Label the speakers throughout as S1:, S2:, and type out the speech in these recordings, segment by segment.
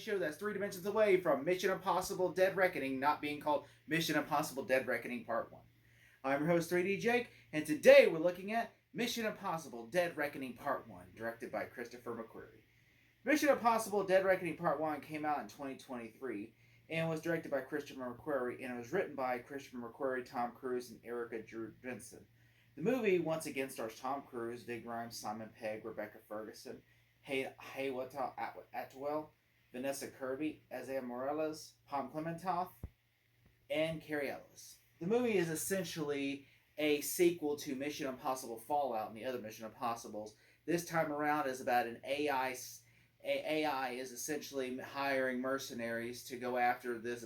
S1: show that's 3 dimensions away from Mission Impossible Dead Reckoning not being called Mission Impossible Dead Reckoning Part 1. I'm your host 3D Jake, and today we're looking at Mission Impossible Dead Reckoning Part 1, directed by Christopher McQuarrie. Mission Impossible Dead Reckoning Part 1 came out in 2023 and was directed by Christopher McQuarrie, and it was written by Christopher McQuarrie, Tom Cruise, and Erica Jurgensen. The movie once again stars Tom Cruise, Ving Rhames, Simon Pegg, Rebecca Ferguson, Hayata Atwell, Vanessa Kirby, Isaiah Morales, Palm Clementoff, and Carrie Ellis. The movie is essentially a sequel to Mission Impossible Fallout and the other Mission Impossibles. This time around is about an AI. AI is essentially hiring mercenaries to go after this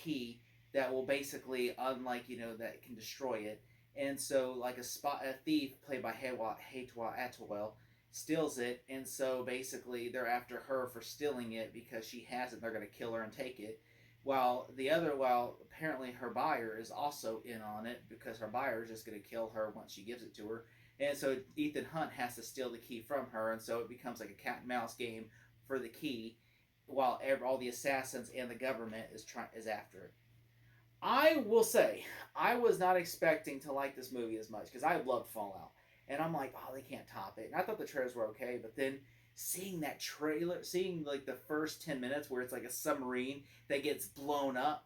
S1: key that will basically that can destroy it. And so like a thief played by Hayata Atwell steals it, and so basically they're after her for stealing it because she has it. They're going to kill her and take it. While apparently her buyer is also in on it because her buyer is just going to kill her once she gives it to her. And so Ethan Hunt has to steal the key from her, and so it becomes like a cat and mouse game for the key, while all the assassins and the government is after it. I will say, I was not expecting to like this movie as much because I loved Fallout, and I'm like, oh, they can't top it. And I thought the trailers were okay, but then seeing that trailer, seeing like the first 10 minutes where it's like a submarine that gets blown up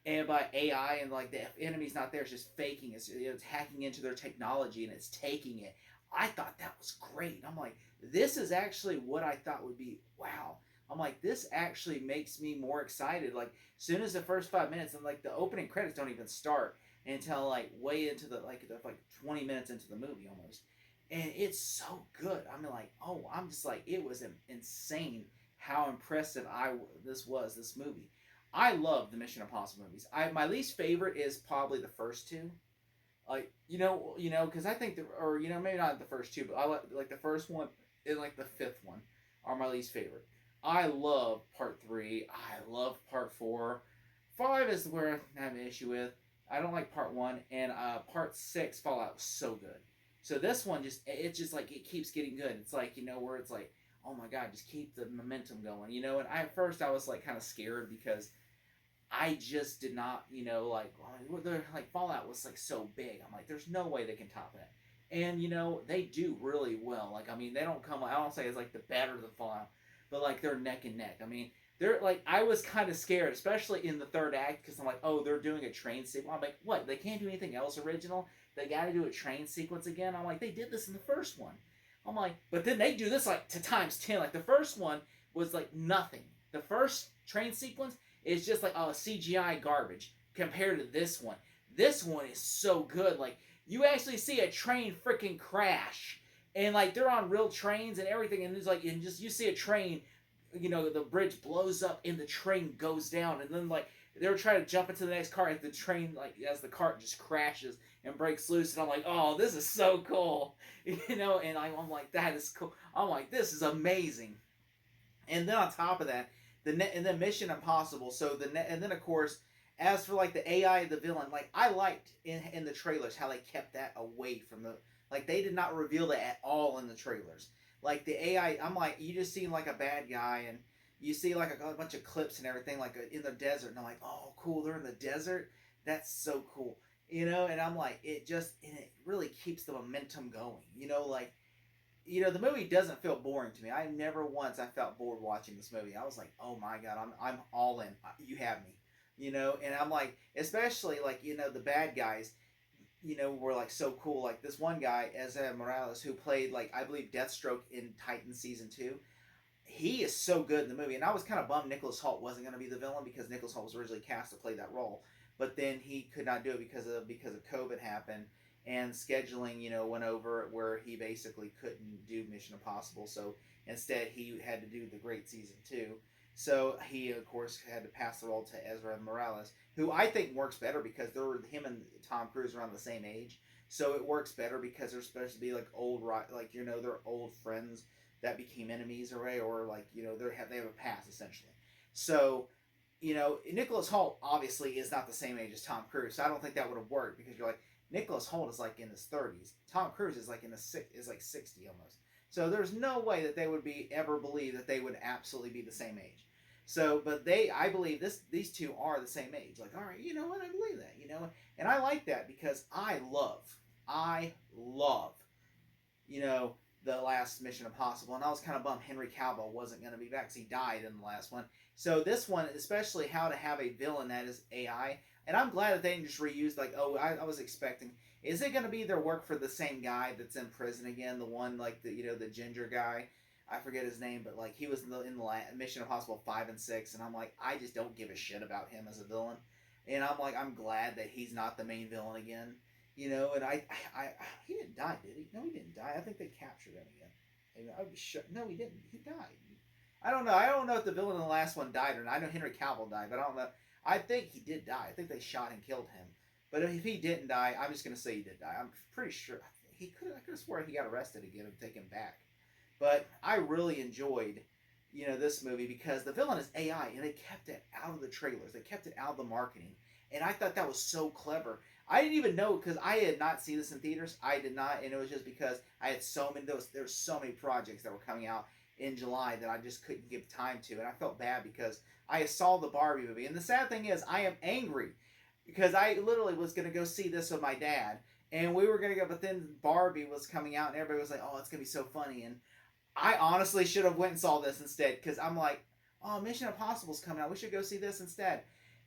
S1: and by AI, and like the enemy's not there, it's just faking it. It's hacking into their technology and it's taking it. I thought that was great. I'm like, this is actually what I thought would be. Wow. I'm like, this actually makes me more excited. Like, as soon as the first 5 minutes, and like the opening credits don't even start until like way into the 20 minutes into the movie almost, and it's so good. I mean, like, oh, I'm just like, it was insane how impressive this movie. I love the Mission Impossible movies. My least favorite is probably the first two. Like, because I think maybe not the first two, but I like the first one and like the fifth one are my least favorite. I love part 3. I love part 4. 5 is where I have an issue with. I don't like part 1, and part 6 Fallout was so good. So this one it keeps getting good. It's like, where it's like, oh my god, just keep the momentum going, and at first I was like kind of scared because I just did not, Fallout was like so big. I'm like, there's no way they can top that. And they do really well. Like, I mean, they don't come. I don't say it's like the better than Fallout, but like they're neck and neck. I mean, they're like, I was kind of scared, especially in the third act, because I'm like, oh, they're doing a train sequence. I'm like, what? They can't do anything else original? They got to do a train sequence again? I'm like, they did this in the first one. I'm like, but then they do this like to times 10. Like the first one was like nothing. The first train sequence is just like CGI garbage compared to this one. This one is so good. Like, you actually see a train freaking crash, and like they're on real trains and everything, and there's like, and just you see a train, the bridge blows up and the train goes down, and then like they're trying to jump into the next car as the train, like as the cart just crashes and breaks loose, and I'm like, oh, this is so cool, and I'm like, that is cool. I'm like, this is amazing. And then on top of that, and then Mission Impossible. And then of course, as for like the AI of the villain, like I liked in the trailers how they kept that away from they did not reveal that at all in the trailers. Like the AI, I'm like, you just see like a bad guy, and you see like a bunch of clips and everything like in the desert, and I'm like, oh cool, they're in the desert. That's so cool, And I'm like, it really keeps the momentum going, the movie doesn't feel boring to me. I never once I felt bored watching this movie. I was like, oh my god, I'm all in. You have me, And I'm like, especially like the bad guys, were like so cool. Like this one guy, Ezra Morales, who played like I believe Deathstroke in Titan season 2. He is so good in the movie, and I was kind of bummed Nicholas Hoult wasn't going to be the villain because Nicholas Hoult was originally cast to play that role, but then he could not do it because of COVID happened. And scheduling, went over where he basically couldn't do Mission Impossible. So instead, he had to do The Great Season 2. So he, of course, had to pass the role to Ezra Morales, who I think works better because him and Tom Cruise are around the same age. So it works better because they're supposed to be like old, like they're old friends that became enemies, or like they have a past essentially. So Nicholas Hoult obviously is not the same age as Tom Cruise, so I don't think that would have worked because you're like, Nicholas Hoult is like in his 30s. Tom Cruise is like 60 almost. So there's no way that they would be ever believe that they would absolutely be the same age. So, but I believe these two are the same age. Like, all right, you know what? I believe that, and I like that because I love, you know, the last Mission Impossible, and I was kind of bummed Henry Cavill wasn't going to be back because he died in the last one. So this one, especially how to have a villain that is AI, and I'm glad that they didn't just reuse like, oh, I was expecting. Is it going to be their work for the same guy that's in prison again? The one like the ginger guy. I forget his name, but like he was in the Mission Impossible 5 and 6, and I'm like, I just don't give a shit about him as a villain, and I'm like, I'm glad that he's not the main villain again. And he didn't die, did he? No, he didn't die. I think they captured him again. And I was sure. No, he didn't. He died. I don't know. I don't know if the villain in the last one died or not. I know Henry Cavill died, but I don't know. I think he did die. I think they shot and killed him. But if he didn't die, I'm just gonna say he did die. I'm pretty sure he could. I could have sworn he got arrested again and taken back. But I really enjoyed, this movie because the villain is AI, and they kept it out of the trailers. They kept it out of the marketing, and I thought that was so clever. I didn't even know because I had not seen this in theaters. I did not, and it was just because I had so many. There were so many projects that were coming out in July that I just couldn't give time to, and I felt bad because I saw the Barbie movie. And the sad thing is, I am angry because I literally was going to go see this with my dad, and we were going to go, but then Barbie was coming out, and everybody was like, "Oh, it's going to be so funny," and I honestly should have went and saw this instead because I'm like, "Oh, Mission Impossible's coming out. We should go see this instead."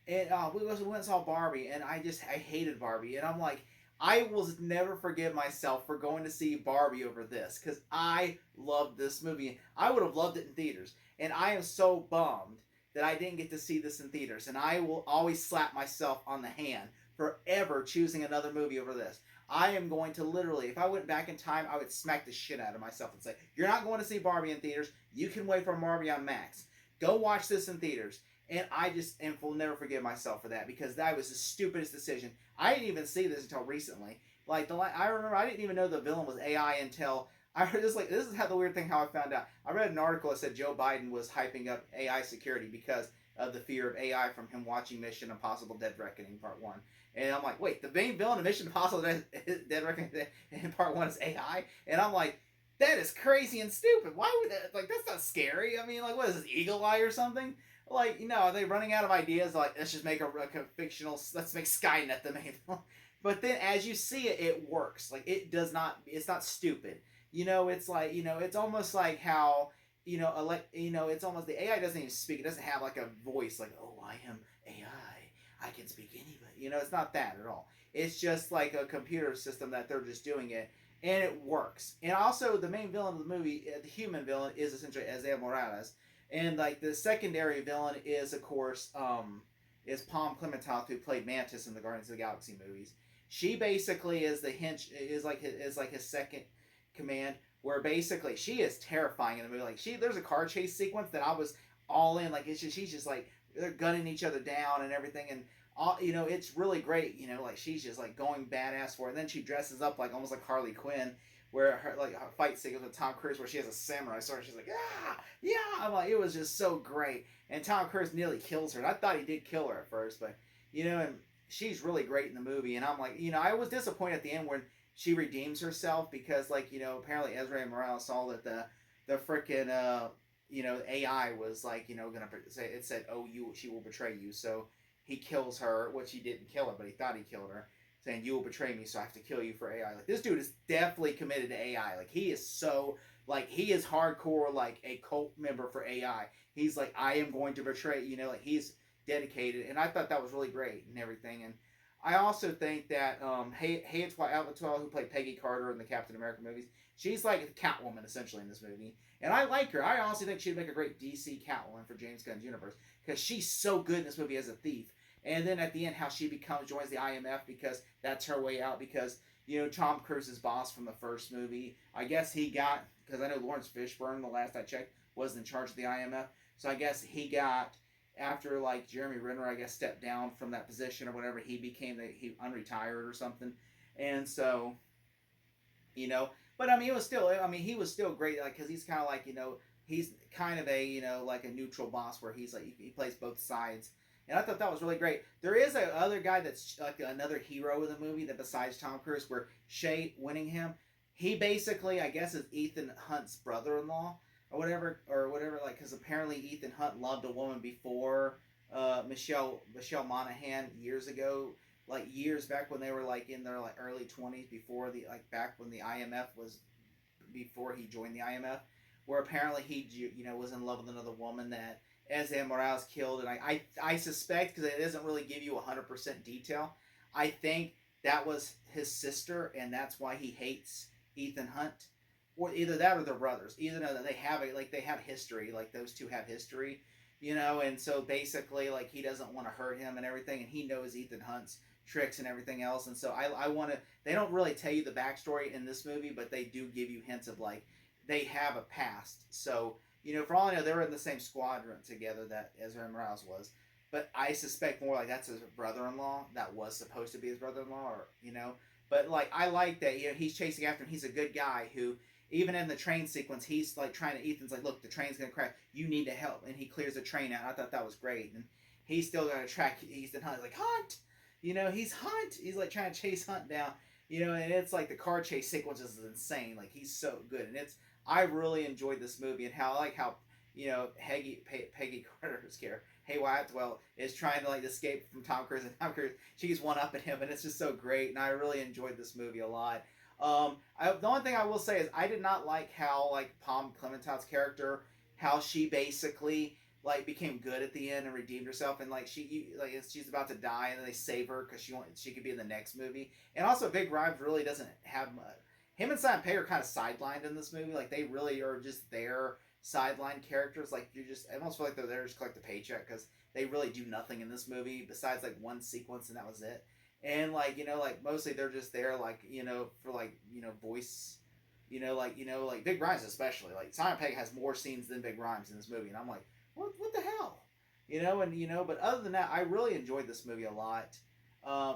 S1: And we went and saw Barbie, and I hated Barbie, and I'm like, I will never forgive myself for going to see Barbie over this because I loved this movie. I would have loved it in theaters, and I am so bummed that I didn't get to see this in theaters. And I will always slap myself on the hand for ever choosing another movie over this. I am going to literally, if I went back in time, I would smack the shit out of myself and say, "You're not going to see Barbie in theaters. You can wait for Barbie on Max. Go watch this in theaters." And I just will never forgive myself for that because that was the stupidest decision. I didn't even see this until recently. Like I remember I didn't even know the villain was AI until I heard this. Like this is how the weird thing how I found out. I read an article that said Joe Biden was hyping up AI security because of the fear of AI from him watching Mission Impossible: Dead Reckoning Part 1. And I'm like, wait, the main villain of Mission Impossible Dead Reckoning in Part 1 is AI? And I'm like, that is crazy and stupid. Why would that? Like that's not scary. I mean, like what is this, Eagle Eye or something? Like, are they running out of ideas? Like, let's just make a fictional, let's make Skynet the main one. But then as you see it, it works. Like, it's not stupid. It's like, it's almost like how, it's almost, the AI doesn't even speak. It doesn't have like a voice like, oh, I am AI. I can speak anybody. It's not that at all. It's just like a computer system that they're just doing it. And it works. And also, the main villain of the movie, the human villain, is essentially Isaiah Morales. And like the secondary villain is, of course, is Palm Clementoth, who played Mantis in the Guardians of the Galaxy movies. She basically is like his second command, where basically she is terrifying in the movie. Like there's a car chase sequence that I was all in. Like she's just like they're gunning each other down and everything, and all it's really great. Like she's just like going badass for it. And then she dresses up like almost like Harley Quinn, where her fight sequence with Tom Cruise, where she has a samurai sword, she's like, yeah. I'm like, it was just so great, and Tom Cruise nearly kills her. And I thought he did kill her at first, but and she's really great in the movie. And I'm like, I was disappointed at the end when she redeems herself because, like, apparently Ezra Morales saw that the frickin' AI was like, gonna say it said, oh, she will betray you, so he kills her, which he didn't kill her, but he thought he killed her, saying, you will betray me, so I have to kill you for AI. Like, this dude is definitely committed to AI. Like, he is so, like, he is hardcore, like, a cult member for AI. He's like, I am going to betray, like, he's dedicated, and I thought that was really great and everything. And I also think that Hayat Twatwell, who played Peggy Carter in the Captain America movies, she's like Catwoman, essentially, in this movie. And I like her. I honestly think she'd make a great DC Catwoman for James Gunn's universe, because she's so good in this movie as a thief. And then at the end, how she joins the IMF because that's her way out. Because Tom Cruise's boss from the first movie, I guess he got, because I know Lawrence Fishburne, the last I checked, was in charge of the IMF. So I guess he got, after like Jeremy Renner, I guess, stepped down from that position or whatever, he unretired or something. And so, but I mean, he was still great, like, because he's kind of like, he's kind of a, like a neutral boss where he's like, he plays both sides. And I thought that was really great. There is another guy that's like another hero in the movie that besides Tom Cruise, where Shea Winningham, he basically, I guess, is Ethan Hunt's brother-in-law or whatever. Like, because apparently Ethan Hunt loved a woman before Michelle Monaghan years ago, like years back when they were like in their like early 20s, before the like back when the IMF was, before he joined the IMF, where apparently he was in love with another woman that Ezra Morales killed, and I suspect, because it doesn't really give you 100% detail, I think that was his sister, and that's why he hates Ethan Hunt, or either that or their brothers. Either that they have it, like they have history, like those two have history, and so basically like he doesn't want to hurt him and everything, and he knows Ethan Hunt's tricks and everything else, and so I want to. They don't really tell you the backstory in this movie, but they do give you hints of like they have a past. So for all I know, they were in the same squadron together that Ezra Morales was. But I suspect more like that's his brother-in-law that was supposed to be his brother-in-law, or. But like I like that he's chasing after him. He's a good guy who, even in the train sequence, he's like trying to. Ethan's like, look, the train's gonna crash. You need to help, and he clears the train out. I thought that was great, and he's still gonna track Ethan Hunt. Like Hunt, he's Hunt. He's like trying to chase Hunt down. And it's like the car chase sequence is insane. Like he's so good, and I really enjoyed this movie, and how I like how Peggy Carter's character, Hayley Atwell, is trying to like escape from Tom Cruise, and Tom Cruise, she's one up at him, and it's just so great, and I really enjoyed this movie a lot. The only thing I will say is I did not like how like Palm Clementine's character, how she basically like became good at the end and redeemed herself, and like she's about to die, and then they save her because she could be in the next movie. And also Vig Rhames really doesn't have much. Him and Simon Pegg are kind of sidelined in this movie. Like they really are just there sideline characters. Like I almost feel like they're there to collect the paycheck, because they really do nothing in this movie besides like one sequence, and that was it. And like like mostly they're just there like for like voice, like Vig Rhames especially. Like Simon Pegg has more scenes than Vig Rhames in this movie, and I'm like, what the hell, But other than that, I really enjoyed this movie a lot.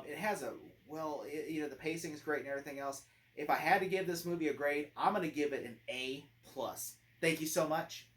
S1: It has the pacing is great and everything else. If I had to give this movie a grade, I'm gonna give it an A plus. Thank you so much.